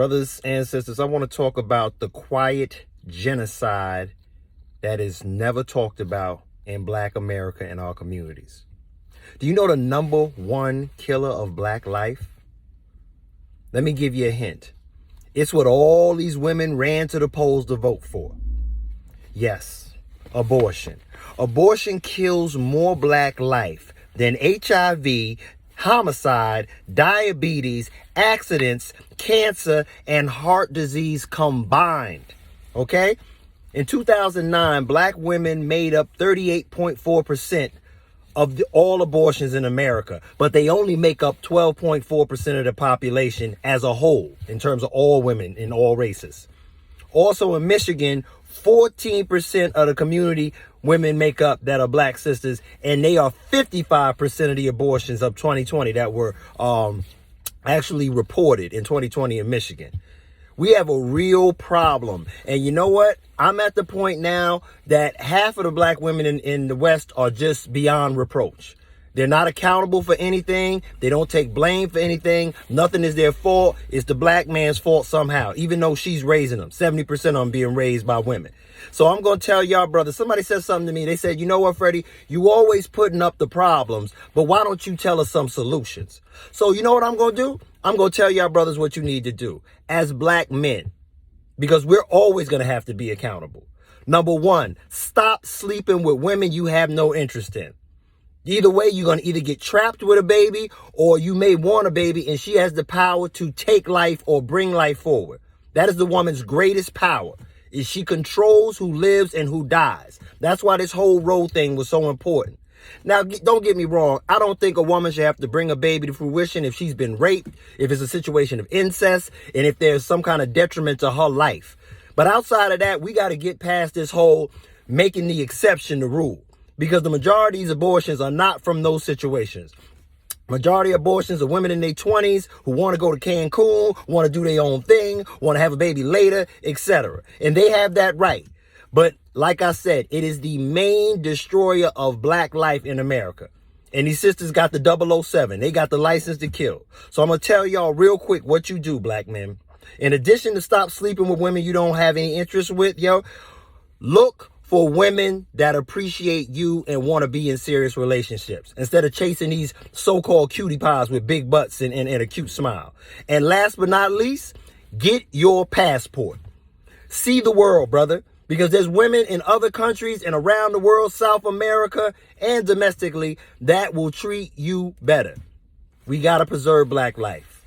Brothers and sisters, I want to talk about the quiet genocide that is never talked about in Black America and our communities. Do you know the number one killer of Black life? Let me give you a hint. It's what all these women ran to the polls to vote for. Yes, abortion. Abortion kills more Black life than HIV, homicide, diabetes, accidents, cancer, and heart disease combined. Okay? In 2009, Black women made up 38.4% of all abortions in America, but they only make up 12.4% of the population as a whole in terms of all women in all races. Also in Michigan, 14% of the community women make up that are Black sisters, and they are 55% of the abortions of 2020 that were actually reported in 2020 in Michigan. We have a real problem. And you know what? I'm at the point now that half of the Black women in the West are just beyond reproach. They're not accountable for anything. They don't take blame for anything. Nothing is their fault. It's the Black man's fault somehow, even though she's raising them. 70% of them being raised by women. So I'm going to tell y'all, brother, somebody said something to me. They said, you know what, Freddie, you always putting up the problems, but why don't you tell us some solutions? So you know what I'm going to do? I'm going to tell y'all, brothers, what you need to do as Black men, because we're always going to have to be accountable. Number one, stop sleeping with women you have no interest in. Either way, you're going to either get trapped with a baby, or you may want a baby and she has the power to take life or bring life forward. That is the woman's greatest power, is she controls who lives and who dies. That's why this whole Roe thing was so important. Now, don't get me wrong. I don't think a woman should have to bring a baby to fruition if she's been raped, if it's a situation of incest, and if there's some kind of detriment to her life. But outside of that, we got to get past this whole making the exception the rule, because the majority of these abortions are not from those situations. Majority of abortions are women in their 20s who want to go to Cancun, want to do their own thing, want to have a baby later, etc. And they have that right. But like I said, it is the main destroyer of Black life in America. And these sisters got the 007. They got the license to kill. So I'm going to tell y'all real quick what you do, Black men. In addition to stop sleeping with women you don't have any interest with, look for women that appreciate you and want to be in serious relationships instead of chasing these so-called cutie pies with big butts and a cute smile. And last but not least, get your passport. See the world, brother, because there's women in other countries and around the world, South America and domestically, that will treat you better. We got to preserve Black life.